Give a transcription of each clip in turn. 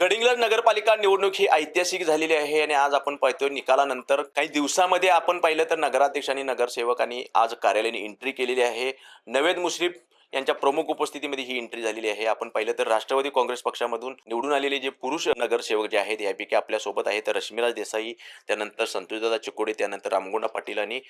गडिंग्लज नगरपालिका निवडणूक ही ऐतिहासिक झालेली आहे आणि आज आपण पाहतोय निकालानंतर काही दिवसामध्ये आपण पाहिलं तर नगराध्यक्ष आणि नगरसेवकांनी आज कार्यालयाने एंट्री केलेली आहे. नवेद मुश्रीफ यांच्या प्रमुख उपस्थितीमध्ये ही एंट्री झालेली आहे. आपण पाहिलं तर राष्ट्रवादी काँग्रेस पक्षामधून निवडून आलेले जे पुरुष नगरसेवक जे आहेत यापैकी आपल्यासोबत आहेत रश्मिराज देसाई, त्यानंतर संतोषदादा चिकोडे, त्यानंतर रामगोंडा पाटील आणि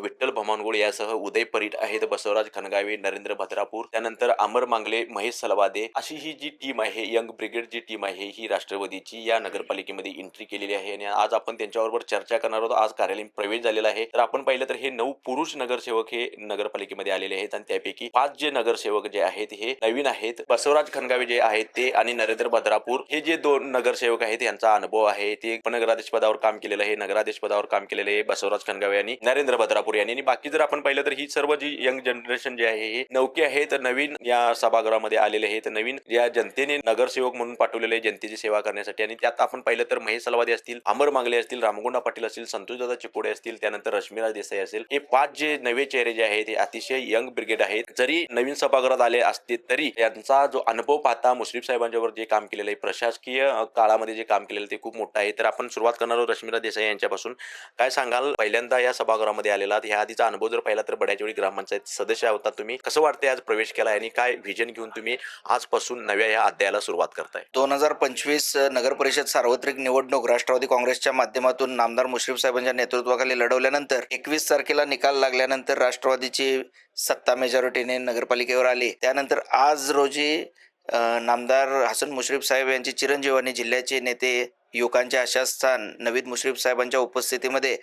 विठ्ठल भमानगोळ यासह उदय परीट आहेत, बसवराज खणगावे, नरेंद्र भद्रापूर, त्यानंतर अमर मांगले, महेश सलवादे अशी ही जी टीम आहे, यंग ब्रिगेड जी टीम आहे ही राष्ट्रवादीची या नगरपालिकेमध्ये एंट्री केलेली आहे आणि आज आपण त्यांच्याबरोबर चर्चा करणार आहोत. आज कार्यालयीन प्रवेश झालेला आहे. तर आपण पाहिलं तर हे 9 पुरुष नगरसेवक हे नगरपालिकेमध्ये आलेले आहेत आणि त्यापैकी 5 जे नगरसेवक जे आहेत हे नवीन आहेत. बसवराज खणगावे जे आहेत ते आणि नरेंद्र भद्रापूर हे जे 2 नगरसेवक आहेत यांचा अनुभव आहे. ते पण नगराध्यक्ष पदावर काम केलेलं आहे. नगराध्यक्ष पदावर काम केलेले आहे बसवराज खणगावे आणि नरेंद्र भद्रापूर यांनी. आणि बाकी जर आपण पाहिलं तर ही सर्व जी यंग जनरेशन जे आहे हे नौके आहेत, नवीन या सभागृहामध्ये आलेले आहेत, नवीन या जनतेने नगरसेवक म्हणून पाठवलेले आहे जनतेची सेवा करण्यासाठी. आणि त्यात आपण पाहिलं तर महेश सलवादे असतील, अमर मांगले असतील, रामगोंडा पाटील असतील, संतोषदादा चिकोडे असतील, त्यानंतर रश्मिराज देसाई असेल, हे 5 जे नवे चेहरे जे आहेत हे अतिशय यंग ब्रिगेड आहेत. जरी नवीन सभागृहात आले असते तरी यांचा जो अनुभव पाहता मुश्रीफ साहेबांच्यावर जे काम केलेलं आहे, प्रशासकीय काळामध्ये जे काम केलेलं ते खूप मोठं आहे. तर आपण सुरुवात करणार आहोत रश्मिराज देसाई यांच्यापासून. काय सांगाल, पहिल्यांदा या सभागृहामध्ये आलेला, ह्या आधीचा अनुभव जर पाहिला तर बड्याच वेळी ग्रामपंचायत सदस्य होता तुम्ही, कसं वाटतंय आज प्रवेश केला आणि काय व्हिजन घेऊन तुम्ही आजपासून नव्या या अध्यायाला सुरुवात करताय? 2025 नगर परिषद सार्वत्रिक निवडणूक राष्ट्रवादी काँग्रेसच्या माध्यमातून नामदार मुश्रीफ साहेबांच्या नेतृत्वाखाली लढवल्यानंतर 21 तारखेला निकाल लागल्यानंतर राष्ट्रवादीची सत्ता मेजॉरिटीने नगरपालिकेवर आली. त्यानंतर आज रोजी नामदार हसन मुश्रीफ साहेब यांची चिरंजीवानी जिल्ह्याचे नेते युवकांचे आशास्थान नवीद मुश्रीफ साहेबांच्या उपस्थितीमध्ये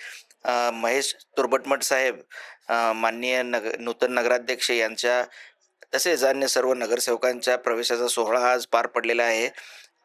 महेश तुर्बटमठ साहेब, माननीय नूतन नगराध्यक्ष यांच्या तसेच अन्य सर्व नगरसेवकांच्या प्रवेशाचा सोहळा आज पार पडलेला आहे.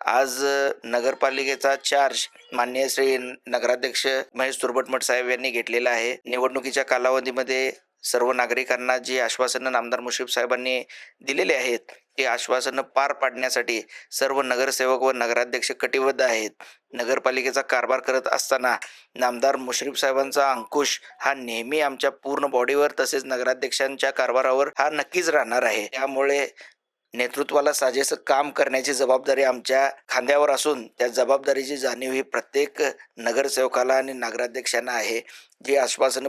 आज नगरपालिकेचा चार्ज माननीय श्री नगराध्यक्ष महेश तुर्बटमठ साहेब यांनी घेतलेला आहे. निवडणुकीच्या कालावधीमध्ये सर्व नागरिकांना जी आश्वासनं नामदार मुश्रीफ साहेबांनी दिलेली आहेत ती आश्वासनं पार पाडण्यासाठी सर्व नगरसेवक व नगराध्यक्ष कटिबद्ध आहेत. नगरपालिकेचा कारभार करत असताना नामदार मुश्रीफ साहेबांचा अंकुश हा नेहमी आमच्या पूर्ण बॉडीवर तसेच नगराध्यक्षांच्या कारभारावर हा नक्कीच राहणार आहे. त्यामुळे नेतृत्वाला साजेसं काम करण्याची जबाबदारी आमच्या खांद्यावर असून त्या जबाबदारीची जाणीव ही प्रत्येक नगरसेवकाला आणि नगराध्यक्षांना आहे. जी आश्वासनं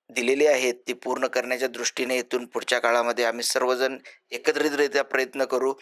दिलेली आहेत ती पूर्ण करण्याच्या दृष्टीने इथून पुढच्या काळामध्ये आम्ही सर्वजण एकत्रितरित्या प्रयत्न करू,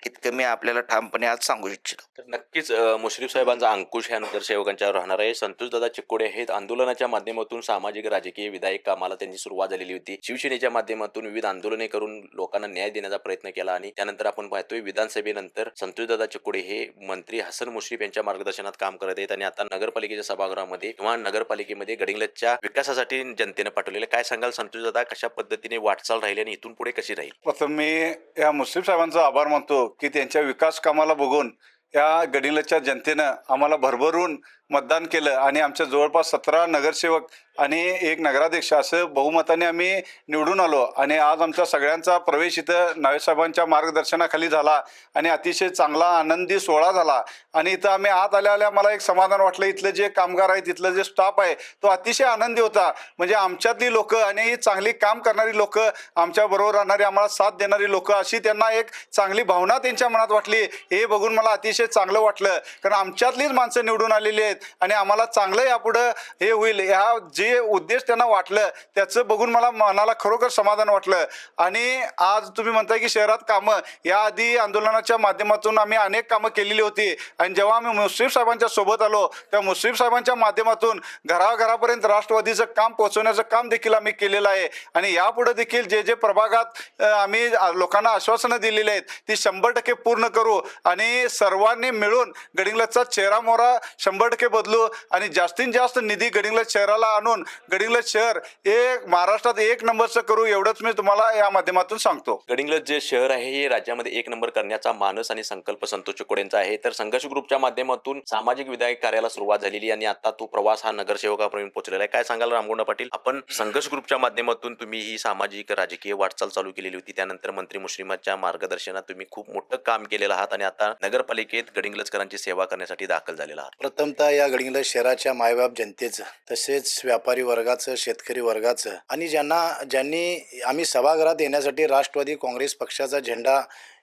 इतकं मी आपल्याला ठामपणे आज सांगू इच्छितो. तर नक्कीच मुश्रीफ साहेबांचा अंकुश ह्या नगरसेवकांच्यावर राहणार आहे. संतोषदादा चिकोडे आहेत. आंदोलनाच्या माध्यमातून सामाजिक राजकीय विधायक कामाला त्यांची सुरुवात झालेली होती. शिवसेनेच्या माध्यमातून विविध आंदोलने करून लोकांना न्याय देण्याचा प्रयत्न केला आणि त्यानंतर आपण पाहतोय विधानसभेनंतर संतोषदादा चिकोडे हे मंत्री हसन मुश्रीफ यांच्या मार्गदर्शनात काम करत आहेत आणि आता नगरपालिकेच्या सभागृहामध्ये किंवा नगरपालिकेमध्ये गडिंग्लजच्या विकासासाठी जनतेने पाठवलेले. काय सांगाल संतोषदादा, कशा पद्धतीने वाटचाल राहिली आणि इथून पुढे कशी राहील? प्रथम मी या मुश्रीफ साहेबांचा आभार मानतो की त्यांच्या विकास कामाला बघून या गडिंग्लजच्या जनतेनं आम्हाला भरभरून मतदान केलं आणि आमच्या जवळपास 17 नगरसेवक आणि 1 नगराध्यक्ष असं बहुमताने आम्ही निवडून आलो. आणि आज आमच्या सगळ्यांचा प्रवेश इथं नावेसाहेबांच्या मार्गदर्शनाखाली झाला आणि अतिशय चांगला आनंदी सोहळा झाला. आणि इथं आम्ही आत आल्या मला एक समाधान वाटलं. इथलं जे कामगार आहे, तिथलं जे स्टाफ आहे तो अतिशय आनंदी होता. म्हणजे आमच्यातली लोक आणि चांगली काम करणारी लोक, आमच्या बरोबर राहणारी, आम्हाला साथ देणारी लोक, अशी त्यांना एक चांगली भावना त्यांच्या मनात वाटली. हे बघून मला अतिशय चांगलं वाटलं, कारण आमच्यातलीच माणसं निवडून आलेली आहेत आणि आम्हाला चांगलं यापुढं हे होईल, ह्या जे उद्देश त्यांना वाटलं त्याचं बघून मला मनाला खरोखर समाधान वाटलं. आणि आज तुम्ही म्हणताय की शहरात कामं, याआधी आंदोलनाच्या माध्यमातून आम्ही अनेक कामं केलेली होती आणि जेव्हा आम्ही मुश्रीफ साहेबांच्या सोबत आलो त्या मुश्रीफ साहेबांच्या माध्यमातून घराघरापर्यंत राष्ट्रवादीचं काम पोहोचवण्याचं काम देखील आम्ही केलेलं आहे. आणि यापुढे देखील जे जे प्रभागात आम्ही लोकांना आश्वासनं दिलेली आहेत ती 100% पूर्ण करू आणि सर्वांनी मिळून गडिंग्लजचा चेहरा मोहरा 100% बदलू आणि जास्तीत जास्त निधी गडिंग्लज शहराला आणून गडिंग्लज शहर हे महाराष्ट्रात 1 नंबरचं करू, एवढंच मी तुम्हाला या माध्यमातून सांगतो. गडिंग्लज जे शहर आहे हे राज्यामध्ये 1 नंबर करण्याचा मानस आणि संकल्प संतोष चिकोडेंचा आहे. तर संघर्ष ग्रुपच्या माध्यमातून सामाजिक विधायक कार्याला सुरुवात झालेली आणि आता तो प्रवास हा नगरसेवकापर्यंत पोहोचलेला आहे. काय सांगाल रामगोंडा पाटील, आपण संघर्ष ग्रुपच्या माध्यमातून तुम्ही ही सामाजिक राजकीय वाटचाल चालू केलेली होती, त्यानंतर मंत्री मुश्रीफांच्या मार्गदर्शनात तुम्ही खूप मोठं काम केलेलं आहात आणि आता नगरपालिकेत गडिंग्लजकरांची सेवा करण्यासाठी दाखल झालेला आहात. प्रथमतः या गडिंग्लज शहराच्या मायबाप जनतेचं, तसेच व्यापारी वर्गाचं, शेतकरी वर्गाचं आणि ज्यांनी आम्ही सभागृहात येण्यासाठी राष्ट्रवादी काँग्रेस पक्षाचा झेंडा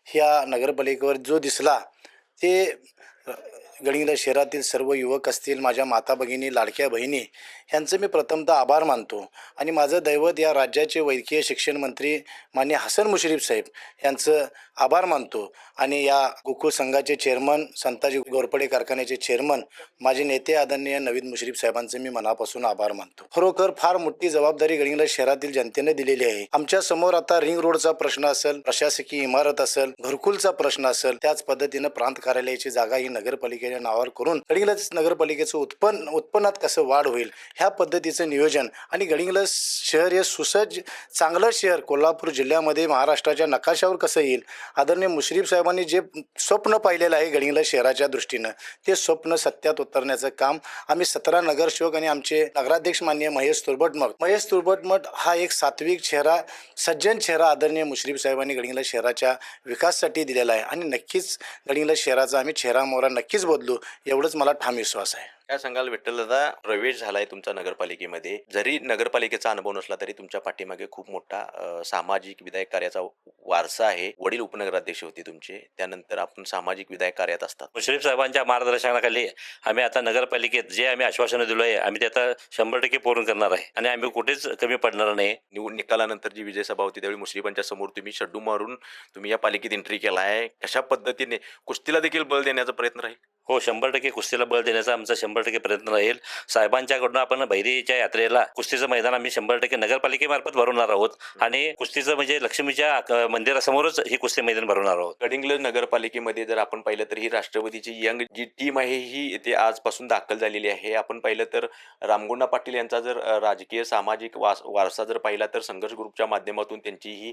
ह्या नगरपालिकेवर जो दिसला ते गडिंग्लज शहरातील सर्व युवक असतील, माझ्या माता भगिनी, लाडक्या बहिणी ह्यांचं मी प्रथमतः आभार मानतो आणि माझं दैवत या राज्याचे वैद्यकीय शिक्षण मंत्री माननीय हसन मुश्रीफ साहेब यांचं आभार मानतो आणि या गोकुळ संघाचे चेअरमन, संताजी घोरपडे कारखान्याचे चेअरमन, माझे नेते आदरणीय नवीद मुश्रीफ साहेबांचे मी मनापासून आभार मानतो. खरोखर फार मोठी जबाबदारी गडिंग्लज शहरातील जनतेने दिलेली आहे. आमच्या समोर आता रिंग रोडचा प्रश्न असेल, प्रशासकीय इमारत असेल, घरकुलचा प्रश्न असेल, त्याच पद्धतीनं प्रांत कार्यालयाची जागा ही नगरपालिकेच्या नावावर करून गडिंग्लज नगरपालिकेचं उत्पन्नात कसं वाढ होईल ह्या पद्धतीचं नियोजन आणि गडिंग्लज शहर हे सुसज्ज चांगलं शहर कोल्हापूर जिल्ह्यामध्ये महाराष्ट्राच्या नकाशावर कसं येईल, आदरणीय मुश्रीफ साहेबांनी जे स्वप्न पाहिलेलं आहे गडिंग्लज शहराच्या दृष्टीनं, ते स्वप्न सत्यात उतरण्याचं काम आम्ही 17 नगरसेवक आणि आमचे नगराध्यक्ष माननीय महेश तुर्भटमठ हा एक सात्विक चेहरा, सज्जन चेहरा आदरणीय मुश्रीफ साहेबांनी गडिंग्लज शहराच्या विकासासाठी दिलेला आहे आणि नक्कीच गडिंग्लज शहराचा आम्ही चेहरा मोहरा नक्कीच बदलू, एवढंच मला ठाम विश्वास आहे. काय सांगाल विठ्ठलदादा, प्रवेश झालाय तुमचा नगरपालिकेमध्ये, जरी नगरपालिकेचा अनुभव नसला तरी तुमच्या पाठीमागे खूप मोठा सामाजिक विधायक कार्याचा वारसा आहे. वडील उपनगराध्यक्ष होते तुमचे, त्यानंतर आपण सामाजिक विधायक कार्यात असतात. मुश्रीफ साहेबांच्या मार्गदर्शनाखाली आम्ही आता नगरपालिकेत जे आम्ही आश्वासनं दिलो आहे आम्ही ते आता 100% पूर्ण करणार आहे आणि आम्ही कुठेच कमी पडणार नाही. निकालानंतर जी विजय सभा होती त्यावेळी मुश्रीफांच्या समोर तुम्ही शड्डू मारून तुम्ही या पालिकेत एंट्री केला आहे. कशा पद्धतीने कुस्तीला देखील बळ देण्याचा प्रयत्न राहील? हो, 100% कुस्तीला बळ देण्याचा आमचा 100% प्रयत्न राहील. साहेबांच्याकडून आपण बहिरीच्या यात्रेला कुस्तीचं मैदान आम्ही 100% नगरपालिकेमार्फत भरवणार आहोत आणि कुस्तीचं म्हणजे लक्ष्मीच्या मंदिरासमोरच ही कुस्ती मैदान भरवणार आहोत. गडिंग्लज नगरपालिकेमध्ये जर आपण पाहिलं तर ही राष्ट्रवादीची यंग जी टीम आहे ही इथे आजपासून दाखल झालेली आहे. आपण पाहिलं तर रामगुंडा पाटील यांचा जर राजकीय सामाजिक वारसा जर पाहिला तर संघर्ष ग्रुपच्या माध्यमातून त्यांची ही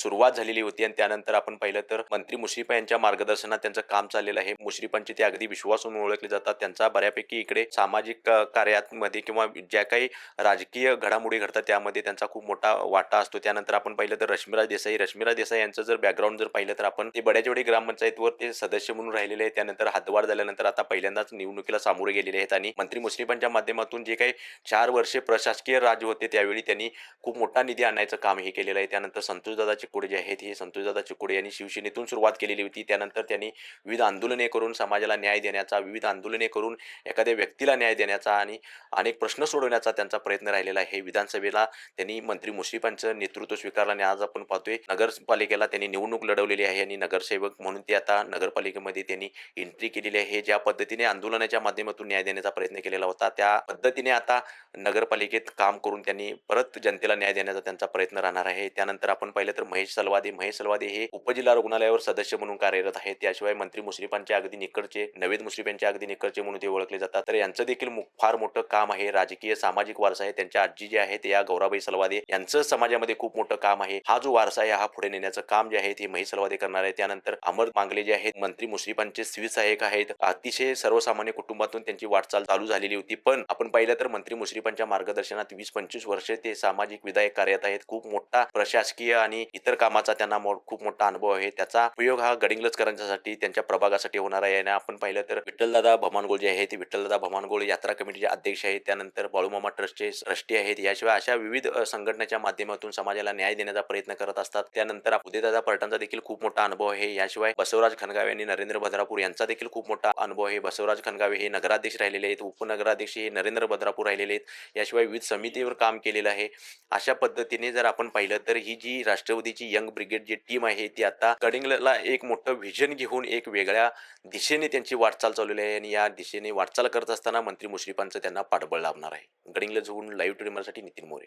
सुरुवात झालेली होती आणि त्यानंतर आपण पाहिलं तर मंत्री मुश्रीफ यांच्या मार्गदर्शनात त्यांचं काम चाललेलं आहे. मुश्रीफांचे ते अगदी विश्वास म्हणून ओळखले जातात. त्यांचा बऱ्यापैकी इकडे सामाजिक कार्यामध्ये किंवा ज्या काही राजकीय घडामोडी घडतात त्यामध्ये त्यांचा खूप मोठा वाटा असतो. त्यानंतर आपण पाहिलं तर रश्मिराज देसाई यांचं जर बॅकग्राऊंड जर पाहिलं तर आपण ते बड्याच वेळी ग्रामपंचायतवर ते सदस्य म्हणून राहिलेले आहेत. त्यानंतर हद्दवाढ झाल्यानंतर आता पहिल्यांदाच निवडणुकीला सामोरे गेलेले आहेत आणि मंत्री मुश्रीफांच्या माध्यमातून जे काही 4 वर्षे प्रशासकीय राज्य होते त्यावेळी त्यांनी खूप मोठा निधी आणायचं काम हे केलेलं आहे. त्यानंतर संतोषदादा चिकोडे जे आहेत हे संतोषदादा चिकोडे यांनी शिवसेनेतून सुरुवात केलेली होती. त्यानंतर त्यांनी विविध आंदोलने करून समाजाला न्याय देण्याचा, विविध आंदोलने करून एखाद्या व्यक्तीला न्याय देण्याचा आणि अनेक प्रश्न सोडवण्याचा त्यांचा प्रयत्न राहिलेला आहे. विधानसभेला त्यांनी मंत्री मुश्रीफांचं नेतृत्व स्वीकारलं आणि आज आपण पाहतोय नगरपालिकेला त्यांनी निवडणूक लढवलेली आहे आणि नगरसेवक म्हणून ते आता नगरपालिकेमध्ये त्यांनी एंट्री केलेली आहे. ज्या पद्धतीने आंदोलनाच्या माध्यमातून न्याय देण्याचा प्रयत्न केलेला होता त्या पद्धतीने आता नगरपालिकेत काम करून त्यांनी परत जनतेला न्याय देण्याचा त्यांचा प्रयत्न राहणार आहे. त्यानंतर आपण पाहिलं तर महेश सलवादे हे उपजिल्हा रुग्णालयावर सदस्य म्हणून कार्यरत आहेत. त्याशिवाय मंत्री मुश्रीफांच्या अगदी निकटचे नवेद मुश्रीफ यांच्या अगदी निकटचे म्हणून ते ओळखले जातात. तर यांचं देखील फार मोठं काम आहे, राजकीय सामाजिक वारसा आहे. त्यांच्या आजी जे आहेत या गौराबाई सलवादे यांचं समाजामध्ये खूप मोठं काम आहे. हा जो वारसा आहे हा पुढे नेण्याचं काम जे आहे ते महेश सलवादे करणार आहे. त्यानंतर अमर मांगले जे आहेत मंत्री मुश्रीफांचे सहाय्यक आहेत. अतिशय सर्वसामान्य कुटुंबातून त्यांची वाटचाल चालू झालेली होती, पण आपण पाहिलं तर मंत्री मुश्रीफांच्या मार्गदर्शनात 20-25 वर्षे ते सामाजिक विधायक कार्यात आहेत. खूप मोठा प्रशासकीय आणि इतर कामाचा त्यांना खूप मोठा अनुभव आहे. त्याचा उपयोग हा गडिंग्लजकरांसाठी त्यांच्या प्रभागासाठी होणार आहे. आणि आपण पाहिलं तर विठ्ठलदादा भमानगोळ जे आहे ते विठ्ठलदादा भमानगोळ यात्रा कमिटीचे अध्यक्ष आहेत. त्यानंतर बाळूमामा ट्रस्टचे ट्रस्टी आहेत. याशिवाय अशा विविध संघटनेच्या माध्यमातून समाजाला न्याय देण्याचा प्रयत्न करत असतात. त्यानंतर उदयदादा पलटणचा देखील खूप मोठा अनुभव आहे. याशिवाय बसवराज खणगावे आणि नरेंद्र भद्रापूर यांचा देखील खूप मोठा अनुभव आहे. बसवराज खणगावे हे नगराध्यक्ष राहिलेले आहेत, उपनगराध्यक्ष हे नरेंद्र भद्रापूर राहिलेले आहेत. याशिवाय विविध समितीवर काम केलेलं आहे. अशा पद्धतीने जर आपण पाहिलं तर ही जी राष्ट्रवादीची यंग ब्रिगेड जी टीम आहे ती आता गडिंग्लजला एक मोठं व्हिजन घेऊन एक वेगळ्या दिशेने त्यांची वाटचाल चालवली आहे आणि या दिशेने वाटचाल करत असताना मंत्री मुश्रीफांचं त्यांना पाठबळ लाभणार आहे. गडिंग्लजहून लाईव्ह टुडे मराठी नितीन मोरे.